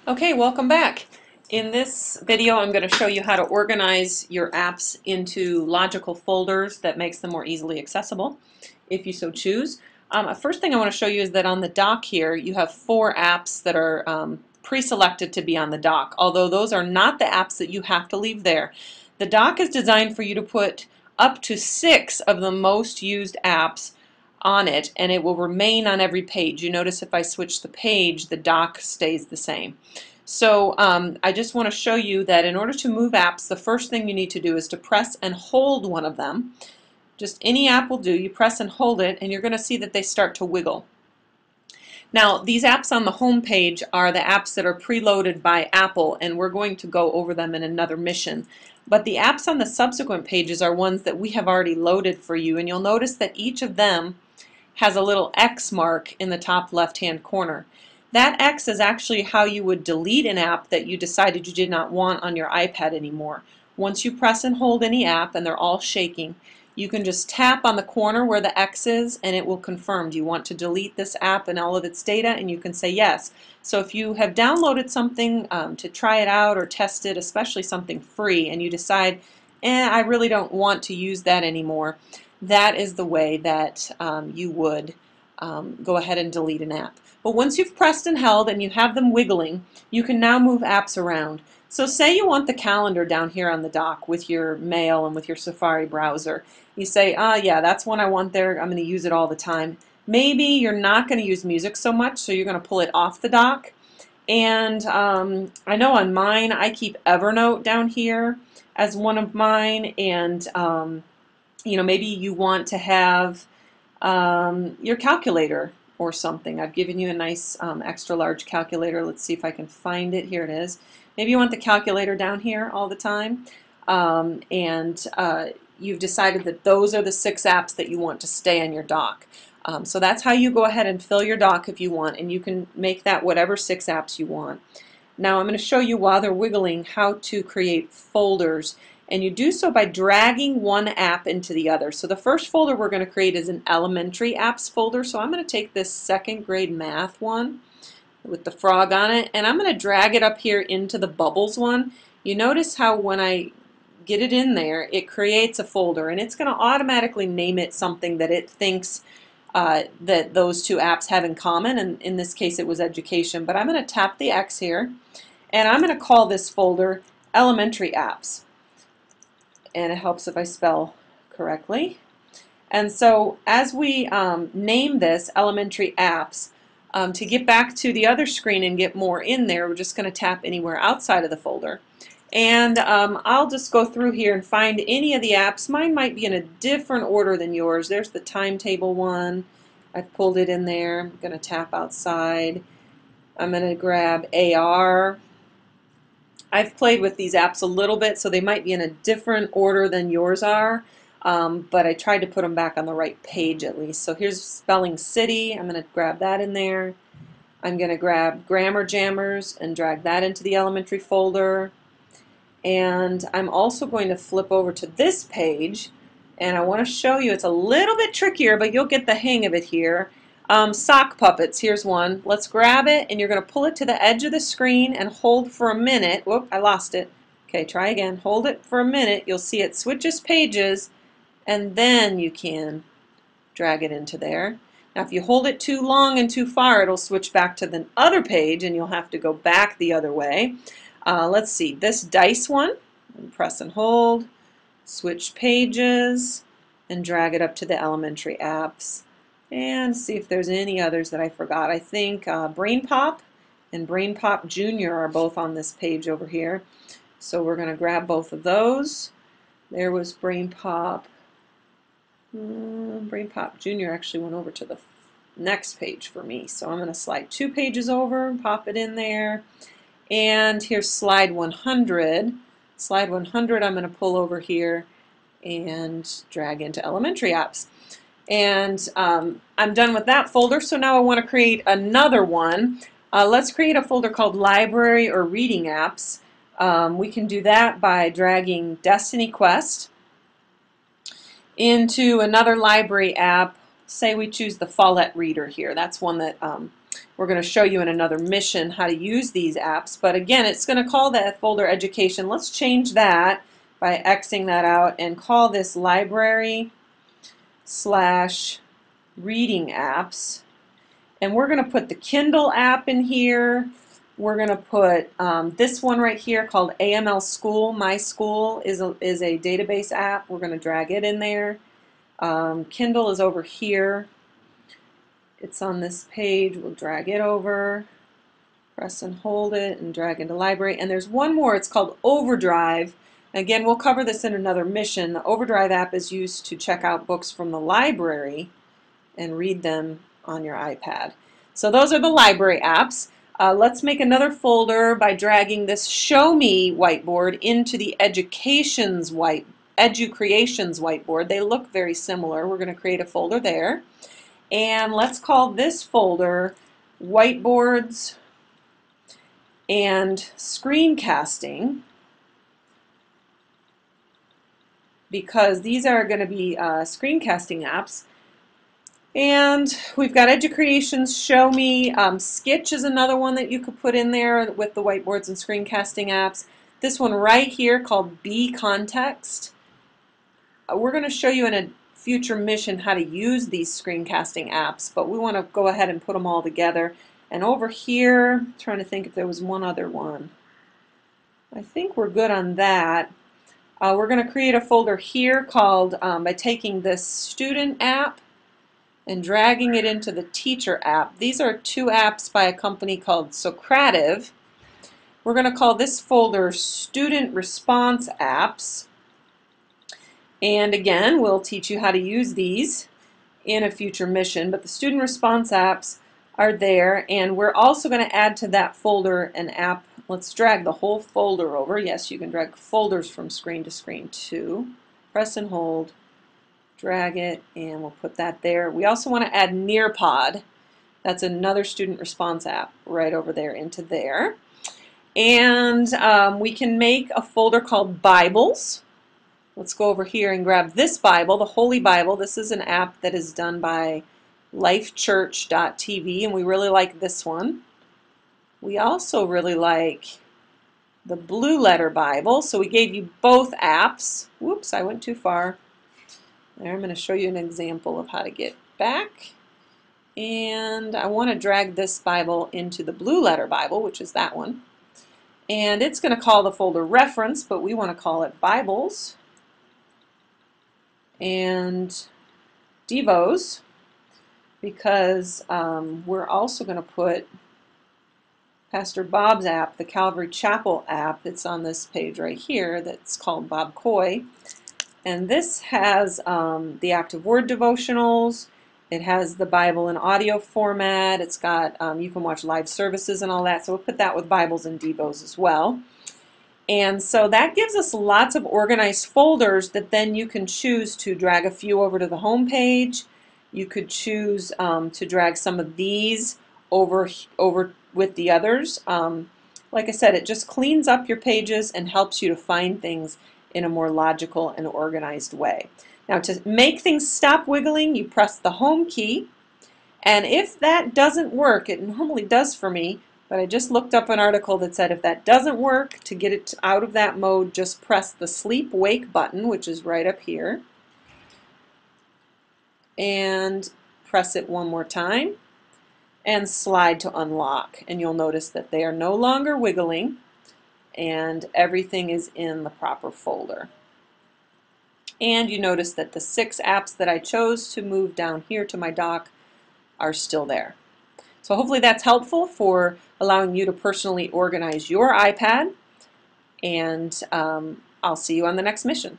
Okay, welcome back. In this video, I'm going to show you how to organize your apps into logical folders that makes them more easily accessible, if you so choose. First thing I want to show you is that on the dock here, you have 4 apps that are pre-selected to be on the dock, although those are not the apps that you have to leave there. The dock is designed for you to put up to 6 of the most used apps on it, and it will remain on every page. You notice if I switch the page, the dock stays the same. So I just want to show you that in order to move apps, the first thing you need to do is to press and hold one of them. Just any app will do. You press and hold it, and you're going to see that they start to wiggle. Now, these apps on the home page are the apps that are preloaded by Apple, and we're going to go over them in another mission. But the apps on the subsequent pages are ones that we have already loaded for you, and you'll notice that each of them has a little X mark in the top left-hand corner. That X is actually how you would delete an app that you decided you did not want on your iPad anymore. Once you press and hold any app, and they're all shaking, you can just tap on the corner where the X is, and it will confirm, do you want to delete this app and all of its data? And you can say yes. So if you have downloaded something to try it out or test it, especially something free, and you decide, I really don't want to use that anymore, that is the way that you would go ahead and delete an app. But once you've pressed and held and you have them wiggling, you can now move apps around. So say you want the calendar down here on the dock with your mail and with your Safari browser. You say, yeah, that's one I want there. I'm going to use it all the time. Maybe you're not going to use music so much, so you're going to pull it off the dock. And I know on mine, I keep Evernote down here as one of mine, and you know, maybe you want to have your calculator or something. I've given you a nice extra large calculator. Let's see if I can find it. Here it is. Maybe you want the calculator down here all the time, and you've decided that those are the 6 apps that you want to stay on your dock. So that's how you go ahead and fill your dock if you want, and you can make that whatever 6 apps you want. Now I'm going to show you while they're wiggling how to create folders, and you do so by dragging one app into the other. So the first folder we're going to create is an elementary apps folder. So I'm going to take this 2nd grade math one with the frog on it, and I'm going to drag it up here into the bubbles one. You notice how when I get it in there, it creates a folder, and it's going to automatically name it something that it thinks that those 2 apps have in common, and in this case it was education. But I'm going to tap the X here, and I'm going to call this folder elementary apps. And it helps if I spell correctly. And so as we name this elementary apps, to get back to the other screen and get more in there, we're just going to tap anywhere outside of the folder. And I'll just go through here and find any of the apps. Mine might be in a different order than yours. There's the timetable one. I've pulled it in there. I'm going to tap outside. I'm going to grab AR. I've played with these apps a little bit, so they might be in a different order than yours are, but I tried to put them back on the right page at least. So here's Spelling City. I'm going to grab that in there. I'm going to grab Grammar Jammers and drag that into the elementary folder. And I'm also going to flip over to this page, and I want to show you, it's a little bit trickier, but you'll get the hang of it here. Sock puppets, here's one. Let's grab it, and you're going to pull it to the edge of the screen and hold for a minute. Whoop, I lost it. Okay, try again. Hold it for a minute. You'll see it switches pages, and then you can drag it into there. Now, if you hold it too long and too far, it'll switch back to the other page, and you'll have to go back the other way. Let's see, this dice one, press and hold, switch pages, and drag it up to the elementary apps. And see if there's any others that I forgot. I think Brain Pop and Brain Pop Junior are both on this page over here. So we're going to grab both of those. There was Brain Pop. Brain Pop Junior actually went over to the next page for me. So I'm going to slide 2 pages over, pop it in there. And here's slide 100. Slide 100 I'm going to pull over here and drag into elementary apps. And I'm done with that folder, so now I want to create another one. Let's create a folder called Library or Reading Apps. We can do that by dragging Destiny Quest into another library app. Say we choose the Follett Reader here. That's one that We're going to show you in another mission how to use these apps. But again, it's going to call that folder Education. Let's change that by Xing that out and call this Library/Reading Apps. And we're going to put the Kindle app in here. We're going to put this one right here called AML School. My School is a database app. We're going to drag it in there. Kindle is over here. It's on this page. We'll drag it over, press and hold it, and drag into Library. And there's one more. It's called Overdrive. Again, we'll cover this in another mission. The Overdrive app is used to check out books from the library and read them on your iPad. So those are the library apps. Let's make another folder by dragging this Show Me whiteboard into the Educreations whiteboard. They look very similar. We're going to create a folder there. And let's call this folder Whiteboards and Screencasting, because these are going to be screencasting apps. And we've got Educreations, Show Me, Skitch is another one that you could put in there with the whiteboards and screencasting apps. This one right here called Be Context. We're going to show you in a future mission how to use these screencasting apps, but we want to go ahead and put them all together. And over here, I'm trying to think if there was one other one. I think we're good on that. We're going to create a folder here called, by taking this Student app and dragging it into the Teacher app. These are two apps by a company called Socrative. We're going to call this folder Student Response Apps. And again, we'll teach you how to use these in a future mission, but the student response apps are there, and we're also going to add to that folder an app. Let's drag the whole folder over. Yes, you can drag folders from screen to screen too. Press and hold, drag it, and we'll put that there. We also want to add Nearpod. That's another student response app right over there into there. And we can make a folder called Bibles. Let's go over here and grab this Bible, the Holy Bible. This is an app that is done by lifechurch.tv, and we really like this one. We also really like the Blue Letter Bible, so we gave you both apps. Whoops, I went too far. There, I'm going to show you an example of how to get back. And I want to drag this Bible into the Blue Letter Bible, which is that one. And it's going to call the folder Reference, but we want to call it Bibles and Devos, because we're also going to put Pastor Bob's app, the Calvary Chapel app that's on this page right here, that's called Bob Coy. And this has the Active Word devotionals. It has the Bible in audio format. It's got, you can watch live services and all that. So we'll put that with Bibles and Devos as well. And so that gives us lots of organized folders that then you can choose to drag a few over to the home page. You could choose to drag some of these over with the others. Like I said, it just cleans up your pages and helps you to find things in a more logical and organized way. Now, to make things stop wiggling, you press the home key. And if that doesn't work, it normally does for me, but I just looked up an article that said if that doesn't work, to get it out of that mode, just press the sleep wake button, which is right up here, and press it one more time and slide to unlock. And you'll notice that they are no longer wiggling and everything is in the proper folder. And you notice that the 6 apps that I chose to move down here to my dock are still there. So hopefully that's helpful for allowing you to personally organize your iPad, and I'll see you on the next mission.